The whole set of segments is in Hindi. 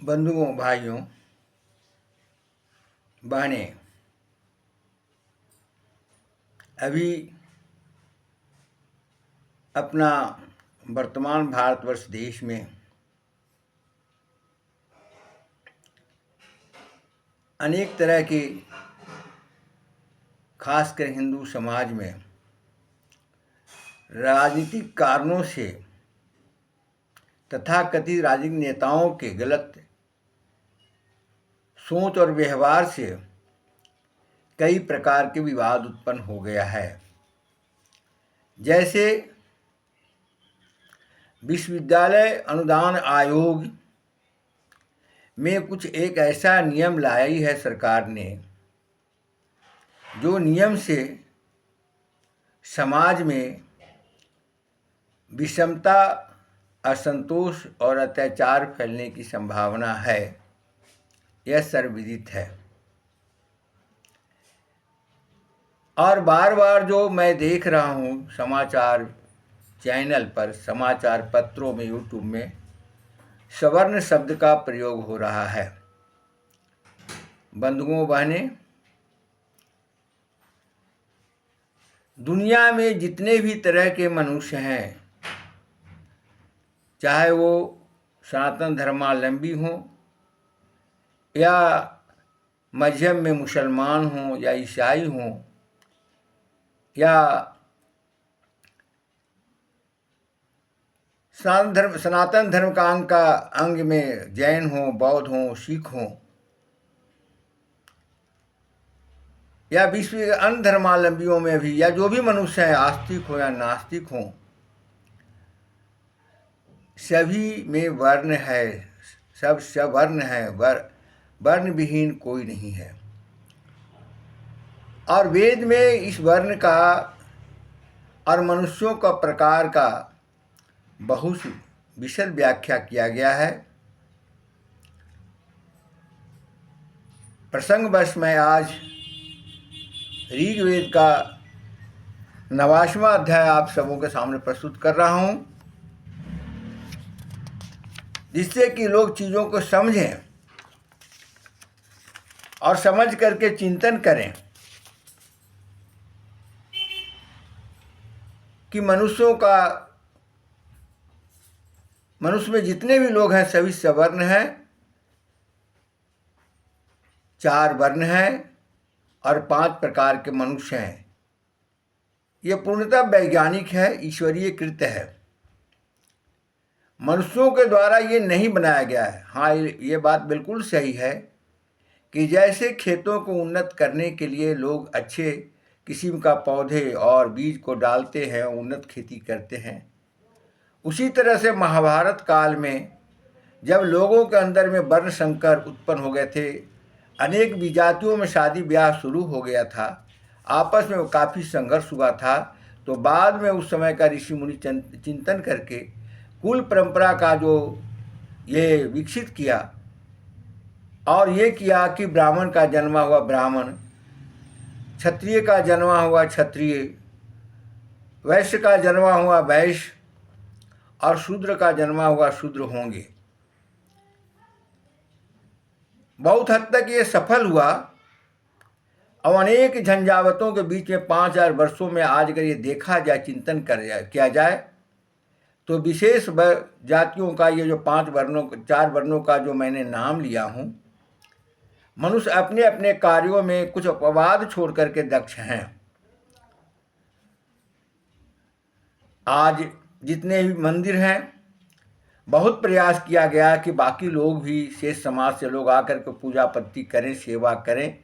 बंधुओं, भाइयों, बहनें, अभी अपना वर्तमान भारतवर्ष देश में अनेक तरह के, खासकर हिंदू समाज में राजनीतिक कारणों से तथाकथित राजनीतिक नेताओं के गलत सोच और व्यवहार से कई प्रकार के विवाद उत्पन्न हो गया है। जैसे विश्वविद्यालय अनुदान आयोग में कुछ एक ऐसा नियम लाई है सरकार ने, जो नियम से समाज में विषमता, असंतोष और अत्याचार फैलने की संभावना है। यह सर्वविदित है। और बार बार जो मैं देख रहा हूँ समाचार चैनल पर, समाचार पत्रों में, यूट्यूब में सवर्ण शब्द का प्रयोग हो रहा है। बंधुओं, बहनें, दुनिया में जितने भी तरह के मनुष्य हैं, चाहे वो सनातन धर्मावलंबी हों या मजहब में मुसलमान हों या ईसाई हों या सनातन धर्म का अंग में जैन हों, बौद्ध हों, सिख हों या विश्व के अन्य धर्मावलंबियों में भी, या जो भी मनुष्य हैं, आस्तिक हो या नास्तिक हों, सभी में वर्ण है। सब सवर्ण है, वर्ण विहीन कोई नहीं है। और वेद में इस वर्ण का और मनुष्यों का प्रकार का बहुत विशद व्याख्या किया गया है। प्रसंगवश मैं आज ऋग्वेद का 9वां अध्याय आप सबों के सामने प्रस्तुत कर रहा हूं, जिससे कि लोग चीज़ों को समझें और समझ करके चिंतन करें कि मनुष्य में जितने भी लोग हैं सभी सवर्ण हैं। 4 वर्ण हैं और 5 प्रकार के मनुष्य हैं। ये पूर्णतः वैज्ञानिक है, ईश्वरीय कृत्य है। मनुष्यों के द्वारा ये नहीं बनाया गया है। हाँ, ये बात बिल्कुल सही है कि जैसे खेतों को उन्नत करने के लिए लोग अच्छे किस्म का पौधे और बीज को डालते हैं, उन्नत खेती करते हैं, उसी तरह से महाभारत काल में जब लोगों के अंदर में वर्ण संकर उत्पन्न हो गए थे, अनेक विजातियों में शादी ब्याह शुरू हो गया था, आपस में काफ़ी संघर्ष हुआ था, तो बाद में उस समय का ऋषि मुनि चिंतन करके कुल परंपरा का जो ये विकसित किया और ये किया कि ब्राह्मण का जन्मा हुआ ब्राह्मण, क्षत्रिय का जन्मा हुआ क्षत्रिय, वैश्य का जन्मा हुआ वैश्य और शूद्र का जन्मा हुआ शूद्र होंगे। बहुत हद तक ये सफल हुआ और अनेक झंझावतों के बीच में 5000 वर्षों में आज अगर ये देखा जाए, चिंतन किया जाए, तो विशेष जातियों का ये जो 4 वर्णों का जो मैंने नाम लिया हूँ, मनुष्य अपने अपने कार्यों में कुछ अपवाद छोड़ करके दक्ष हैं। आज जितने भी मंदिर हैं, बहुत प्रयास किया गया कि बाकी लोग भी, शेष समाज से लोग आकर के पूजा पत्ती करें, सेवा करें,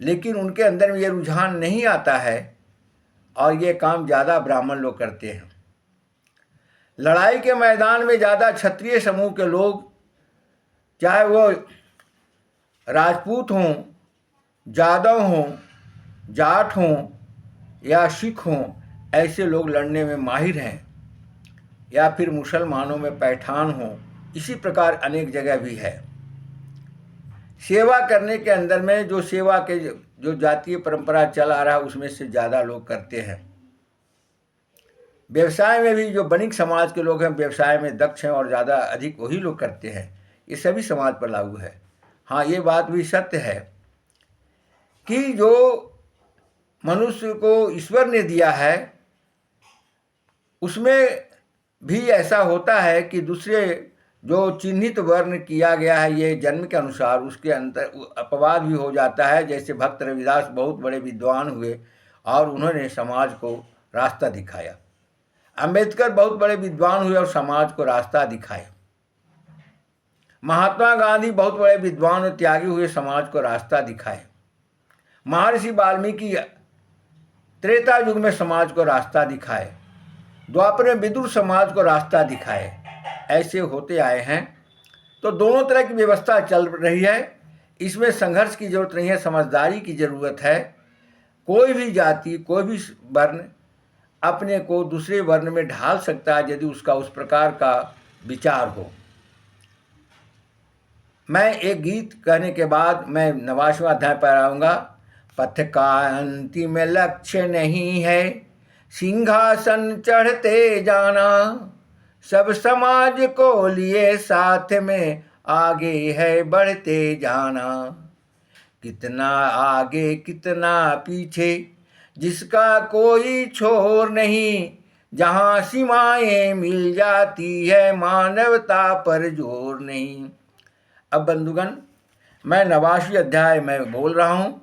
लेकिन उनके अंदर में ये रुझान नहीं आता है और ये काम ज़्यादा ब्राह्मण लोग करते हैं। लड़ाई के मैदान में ज़्यादा क्षत्रिय समूह के लोग, चाहे वो राजपूत हों, जादव हों, जाट हों या सिख हों, ऐसे लोग लड़ने में माहिर हैं, या फिर मुसलमानों में पैठान हों। इसी प्रकार अनेक जगह भी है। सेवा करने के अंदर में जो सेवा के जो जातीय परंपरा चल आ रहा है, उसमें से ज़्यादा लोग करते हैं। व्यवसाय में भी जो बनिक समाज के लोग हैं, व्यवसाय में दक्ष हैं और ज़्यादा अधिक वही लोग करते हैं। ये सभी समाज पर लागू है। हाँ, ये बात भी सत्य है कि जो मनुष्य को ईश्वर ने दिया है उसमें भी ऐसा होता है कि दूसरे जो चिन्हित वर्ण किया गया है ये जन्म के अनुसार, उसके अंतर अपवाद भी हो जाता है। जैसे भक्त रविदास बहुत बड़े विद्वान हुए और उन्होंने समाज को रास्ता दिखाया। अंबेडकर बहुत बड़े विद्वान हुए और समाज को रास्ता दिखाया। महात्मा गांधी बहुत बड़े विद्वान और त्यागी हुए, समाज को रास्ता दिखाए। महर्षि वाल्मीकि त्रेता युग में समाज को रास्ता दिखाए। द्वापर में विदुर समाज को रास्ता दिखाए। ऐसे होते आए हैं। तो दोनों तरह की व्यवस्था चल रही है। इसमें संघर्ष की जरूरत नहीं है, समझदारी की जरूरत है। कोई भी जाति, कोई भी वर्ण अपने को दूसरे वर्ण में ढाल सकता है यदि उसका उस प्रकार का विचार हो। मैं एक गीत कहने के बाद मैं 90वां अध्याय पर आऊँगा। पथ का अंतिम लक्ष्य नहीं है सिंहासन चढ़ते जाना, सब समाज को लिए साथ में आगे है बढ़ते जाना। कितना आगे कितना पीछे जिसका कोई छोर नहीं, जहाँ सीमाएं मिल जाती है मानवता पर जोर नहीं। अब बंधुगण, मैं 89वें अध्याय में बोल रहा हूँ।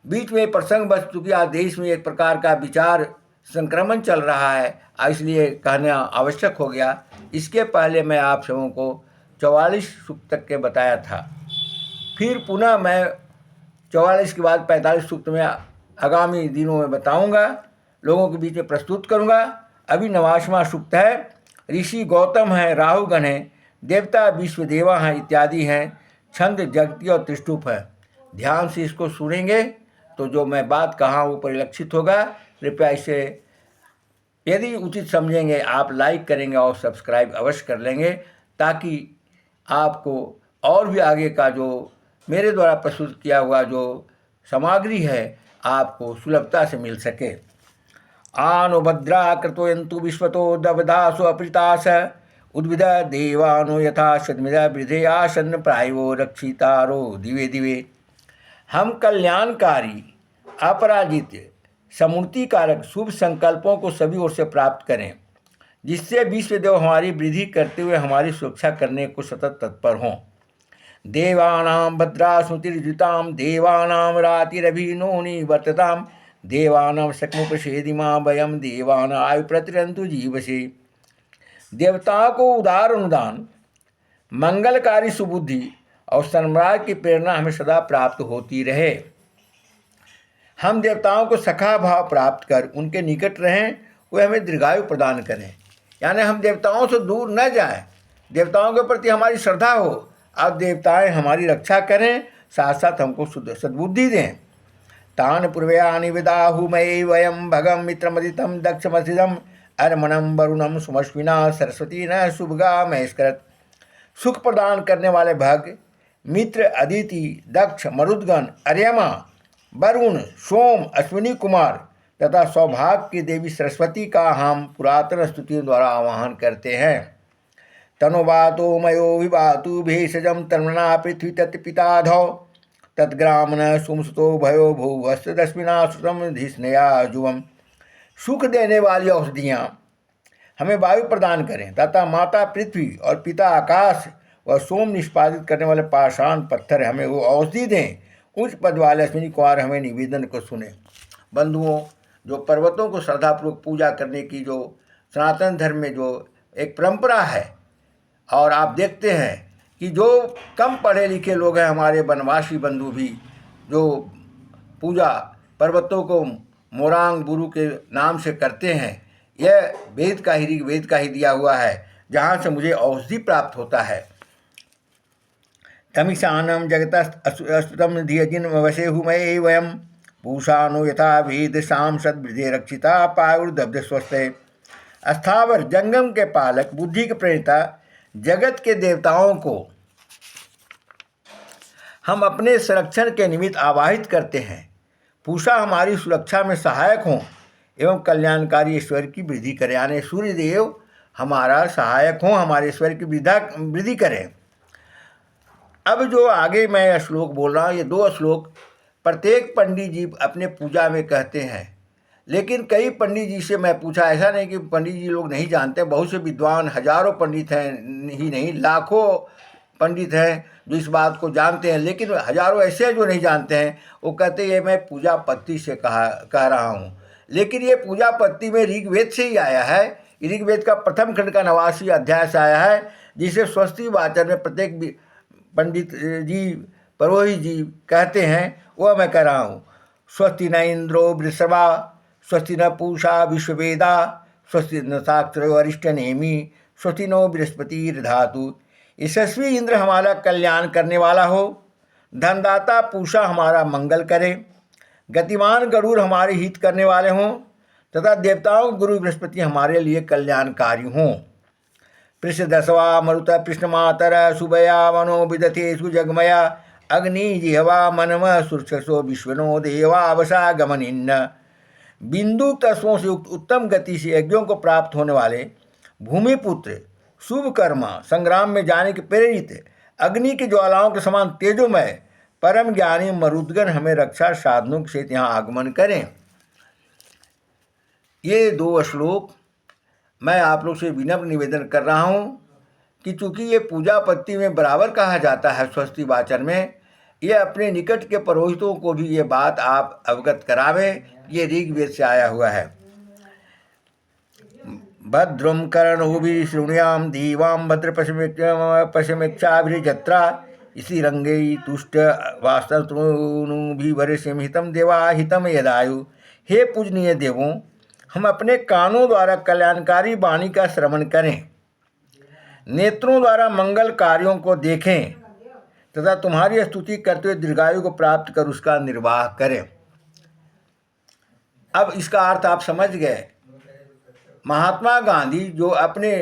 बीच में प्रसंग बच चुकी, आज देश में एक प्रकार का विचार संक्रमण चल रहा है, इसलिए कहना आवश्यक हो गया। इसके पहले मैं आप सबों को 44 सूक्त तक के बताया था। फिर पुनः मैं 44 के बाद 45 सूक्त में आगामी दिनों में बताऊंगा, लोगों के बीच में प्रस्तुत करूंगा। अभी 90वां सूक्त है। ऋषि गौतम हैं, राहुगण हैं, देवता विश्वदेवा हैं इत्यादि हैं, छंद जगती और त्रिष्टुप है। ध्यान से इसको सुनेंगे तो जो मैं बात कहा वो परिलक्षित होगा। कृपया इसे यदि उचित समझेंगे आप लाइक करेंगे और सब्सक्राइब अवश्य कर लेंगे, ताकि आपको और भी आगे का जो मेरे द्वारा प्रस्तुत किया हुआ जो सामग्री है आपको सुलभता से मिल सके। आनो भद्रा कृतोयन्तु विश्वतो दवदासो अपृतास उद्भिद देवानो यथा सद्मिदा वृद्धे आसन्न प्रायो रक्षितारो दिवे दिवे। हम कल्याणकारी, अपराजित, समूर्ति कारक शुभ संकल्पों को सभी ओर से प्राप्त करें, जिससे विश्वदेव हमारी वृद्धि करते हुए हमारी सुरक्षा करने को सतत तत्पर हों। देवानां भद्रा स्मृतिर्जुतां देवानां रातिरभिनोनि वर्ततां देवानां शक्मुपसेदिमा वयं देवानां आयु प्रतिरंतु जीवसे। देवताओं को उदार अनुदान, मंगलकारी सुबुद्धि और सन्मार्ग की प्रेरणा हमें सदा प्राप्त होती रहे। हम देवताओं को सखा भाव प्राप्त कर उनके निकट रहें, वे हमें दीर्घायु प्रदान करें। यानी हम देवताओं से दूर न जाएं, देवताओं के प्रति हमारी श्रद्धा हो, अब देवताएं हमारी रक्षा करें, साथ साथ हमको सद्बुद्धि दें। तान पूर्वयानि विदाहु मयि वयं भगम मित्रमदितम दक्षमसिदम अर्मणम वरुणम सुमश्विना सरस्वती न शुभगा महेश्वरत। सुख प्रदान करने वाले भग, मित्र अदिति, दक्ष, मरुदगण, अर्यमा, वरुण, सोम, अश्विनी कुमार तथा सौभाग्य की देवी सरस्वती का हम पुरातन स्तुतियों द्वारा आवाहन करते हैं। तनुवातो मयो विवातु भेषजम तन्मना पृथ्वी तत्पिताधौ तद्ग्रामन सुमसुतो भयो भूवस्त्रदस्मिना सुतम धिस्नया जुवम। सुख देने वाली औषधियाँ हमें वायु प्रदान करें तथा माता पृथ्वी और पिता आकाश व सोम निष्पादित करने वाले पाषाण पत्थर हमें वो औषधि दें। उच्च पद वाले अश्विनी कुमार हमें निवेदन को सुने। बंधुओं, जो पर्वतों को श्रद्धापूर्वक पूजा करने की जो सनातन धर्म में जो एक परंपरा है, और आप देखते हैं कि जो कम पढ़े लिखे लोग हैं हमारे वनवासी बंधु भी जो पूजा पर्वतों को मोरांग गुरु के नाम से करते हैं, यह वेद का ही ऋग्वेद का ही दिया हुआ है, जहाँ से मुझे औषधि प्राप्त होता है। तमिशानम जगत अस्तुतम धियजिन वसेहु मये वयम पूषानो यथा वेद शाम सद्वृद्धे रक्षिता पायुर्दब्ध स्वस्थ। स्थावर जंगम के पालक, बुद्धि के प्रेरिता, जगत के देवताओं को हम अपने संरक्षण के निमित्त आवाहित करते हैं। पूषा हमारी सुरक्षा में सहायक हों एवं कल्याणकारी ईश्वर की वृद्धि करें। यानी सूर्यदेव हमारा सहायक हों, हमारे ईश्वर की वृद्धि करें। अब जो आगे मैं श्लोक बोल रहा हूँ, ये 2 श्लोक प्रत्येक पंडित जी अपने पूजा में कहते हैं। लेकिन कई पंडित जी से मैं पूछा, ऐसा नहीं कि पंडित जी लोग नहीं जानते, बहुत से विद्वान, हजारों पंडित हैं ही नहीं, लाखों पंडित हैं जो इस बात को जानते हैं, लेकिन हजारों ऐसे हैं जो नहीं जानते हैं। वो कहते हैं ये मैं पूजा पत्ति से कह रहा हूँ, लेकिन ये पूजा पत्ति में ऋग्वेद से ही आया है। ऋग्वेद का प्रथम खंड का 89 अध्याय से आया है, जिसे स्वस्ति वाचन में प्रत्येक पंडित जी, पुरोहित जी कहते हैं, वह मैं कह रहा हूँ। स्वस्ति न इंद्रो वृषभा, स्वस्ति न पूषा विश्ववेदा, स्वस्ति न साक्षरो अरिष्ट नेमी, स्वस्ति नो बृहस्पतिर्धातु। यशस्वी इंद्र हमारा कल्याण करने वाला हो, धनदाता पूषा हमारा मंगल करे, गतिमान गरुड़ हमारे हित करने वाले हों, तथा देवताओं गुरु बृहस्पति हमारे लिए कल्याणकारी हों। पृष्ठदशवा मरुत पृष्ठमातर सुबया वनो विदथेषु जगमया, अग्नि जिहवा मनम सुरक्षसो विश्वनो देवावसा गमनिन्न। बिंदु तत्वों से युक्त उत्तम गति से यज्ञों को प्राप्त होने वाले भूमिपुत्र, शुभ कर्म, संग्राम में जाने के प्रेरित, अग्नि की ज्वालाओं के समान तेजोमय परम ज्ञानी मरुदगण हमें रक्षा साधनों से यहाँ आगमन करें। ये 2 श्लोक मैं आप लोग से विनम्र निवेदन कर रहा हूँ कि चूँकि ये पूजा पत्ति में बराबर कहा जाता है स्वस्ति वाचन में, ये अपने निकट के पुरोहितों को भी ये बात आप अवगत करावें। ये ऋग्वेद से आया हुआ है। भद्रम कर्णोभिः शृणुयाम दीवाम भद्र पश्चिमेक्षाभिर्जत्रा, इसी रंगे तुष्ट वास्तुभिर्वरिष्यं हितं देवा हितं यदायु। हे पूजनीय देवों, हम अपने कानों द्वारा कल्याणकारी वाणी का श्रवण करें, नेत्रों द्वारा मंगल कार्यों को देखें तथा तुम्हारी स्तुति करते हुए दीर्घायु को प्राप्त कर उसका निर्वाह करें। अब इसका अर्थ आप समझ गए। महात्मा गांधी जो अपने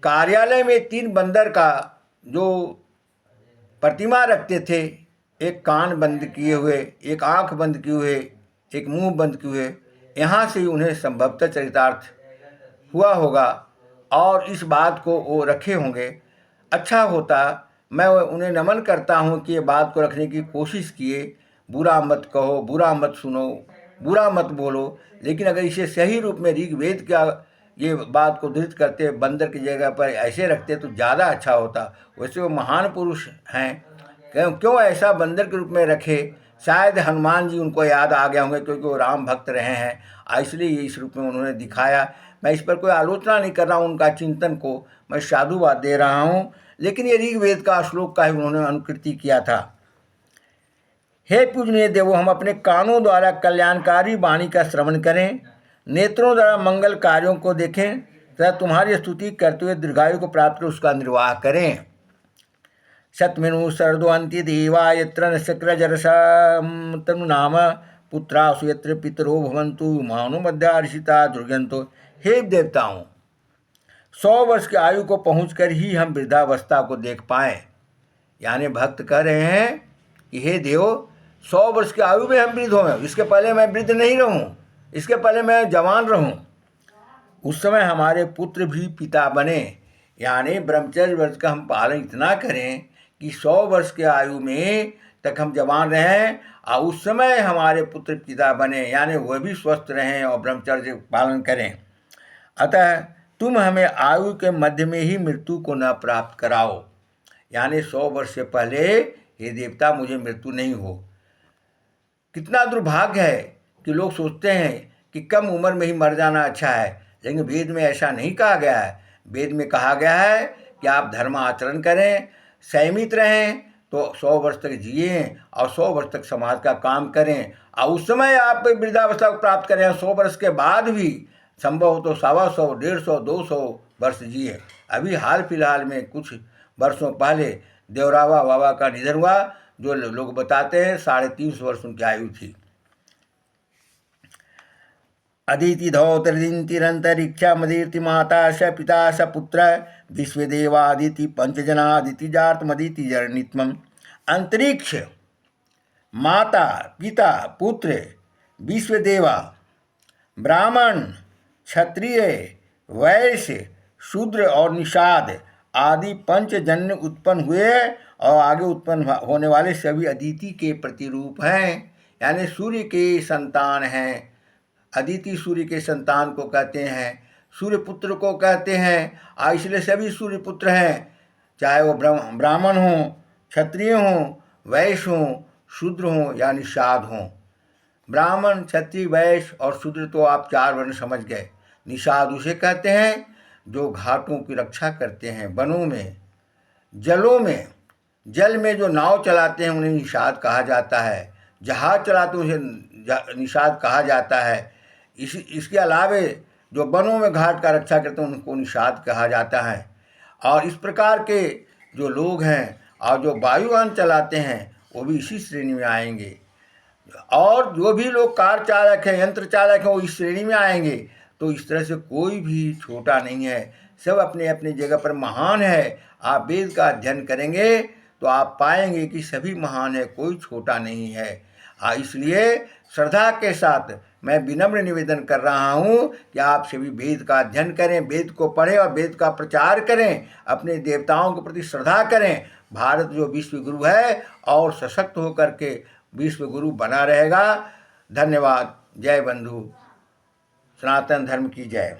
कार्यालय में 3 बंदर का जो प्रतिमा रखते थे, एक कान बंद किए हुए, एक आंख बंद किए हुए, एक मुंह बंद किए हुए, यहाँ से ही उन्हें संभवतः चरितार्थ हुआ होगा और इस बात को वो रखे होंगे। अच्छा होता, मैं उन्हें नमन करता हूँ कि ये बात को रखने की कोशिश किए। बुरा मत कहो, बुरा मत सुनो, बुरा मत बोलो, लेकिन अगर इसे सही रूप में ऋग्वेद का ये बात को धृत करते, बंदर की जगह पर ऐसे रखते तो ज़्यादा अच्छा होता। वैसे वो महान पुरुष हैं, क्यों ऐसा बंदर के रूप में रखे? शायद हनुमान जी उनको याद आ गया होंगे, क्योंकि वो राम भक्त रहे हैं, इसलिए इस रूप में उन्होंने दिखाया। मैं इस पर कोई आलोचना नहीं कर रहा हूँ, उनका चिंतन को मैं साधुवाद दे रहा हूँ, लेकिन ये ऋग्वेद का श्लोक का ही उन्होंने अनुकृति किया था। हे पूजनीय देवो, हम अपने कानों द्वारा कल्याणकारी वाणी का श्रवण करें, नेत्रों द्वारा मंगल कार्यों को देखें तथा तुम्हारी स्तुति करते हुए दीर्घायु को प्राप्त कर उसका निर्वाह करें। शतमिनु शरदोन्ति देवा यत्र नक्षत्रजरसं तनु नाम पुत्रासु यत्र पितरो भवन्तु मानो मध्यार्षिता दुर्गंतो। हे देवताओं, 100 वर्ष की आयु को पहुंचकर ही हम वृद्धावस्था को देख पाएँ। यानी भक्त कह रहे हैं कि हे देव, 100 वर्ष की आयु में हम वृद्ध हों, इसके पहले मैं वृद्ध नहीं रहूं, इसके पहले मैं जवान रहूं। उस समय हमारे पुत्र भी पिता बने। यानी ब्रह्मचर्य व्रत का हम पालन इतना करें कि 100 वर्ष के आयु में तक हम जवान रहें और उस समय हमारे पुत्र पिता बने, यानी वह भी स्वस्थ रहें और ब्रह्मचर्य पालन करें। अतः तुम हमें आयु के मध्य में ही मृत्यु को न प्राप्त कराओ। यानी 100 वर्ष से पहले हे देवता मुझे मृत्यु नहीं हो। कितना दुर्भाग्य है कि लोग सोचते हैं कि कम उम्र में ही मर जाना अच्छा है, लेकिन वेद में ऐसा नहीं कहा गया है। वेद में कहा गया है कि आप धर्म आचरण करें, संयमित रहें तो 100 वर्ष तक जिए और 100 वर्ष तक समाज का काम करें और उस समय आप वृद्धावस्था को प्राप्त करें। 100 वर्ष के बाद भी संभव हो तो 125, 150, 200 वर्ष जिए। अभी हाल फिलहाल में कुछ वर्षों पहले देवरावा बाबा का निधन हुआ, जो लोग बताते हैं 350 वर्ष उनकी आयु थी। अदिति धौतरिंतिरंतरिक्षा मदीर्ति माता स पिता स पुत्र विश्वदेवादिति पंचजनादिति जातमदिति जरनित्मम। अंतरिक्ष, माता, पिता, पुत्र, विश्वदेवा, ब्राह्मण, क्षत्रिय, वैश्य, शूद्र और निषाद आदि पंचजन्य उत्पन्न हुए और आगे उत्पन्न होने वाले सभी अदिति के प्रतिरूप हैं, यानी सूर्य के संतान हैं। अदिति सूर्य के संतान को कहते हैं, सूर्य पुत्र को कहते हैं। इसलिए सभी सूर्य पुत्र हैं, चाहे वो ब्राह्मण हों, क्षत्रिय हों, वैश्य हों, शूद्र हों या निषाद हों। ब्राह्मण, क्षत्रिय, वैश्य और शूद्र तो आप 4 वर्ण समझ गए। निषाद उसे कहते हैं जो घाटों की रक्षा करते हैं, वनों में, जलों में, जल में जो नाव चलाते हैं उन्हें निषाद कहा जाता है। जहाज चलाते हैं उसे निषाद कहा जाता है। इसके अलावे जो वनों में घाट का रक्षा करते हैं उनको निषाद कहा जाता है। और इस प्रकार के जो लोग हैं और जो वायुयान चलाते हैं वो भी इसी श्रेणी में आएंगे। और जो भी लोग कार चालक हैं, यंत्र चालक हैं, वो इस श्रेणी में आएंगे। तो इस तरह से कोई भी छोटा नहीं है, सब अपने अपने जगह पर महान है। आप वेद का अध्ययन करेंगे तो आप पाएंगे कि सभी महान है, कोई छोटा नहीं है। इसलिए श्रद्धा के साथ मैं विनम्र निवेदन कर रहा हूँ कि आप सभी वेद का अध्ययन करें, वेद को पढ़ें और वेद का प्रचार करें, अपने देवताओं के प्रति श्रद्धा करें। भारत जो विश्व गुरु है और सशक्त होकर के विश्व गुरु बना रहेगा। धन्यवाद। जय बंधु। सनातन धर्म की जय।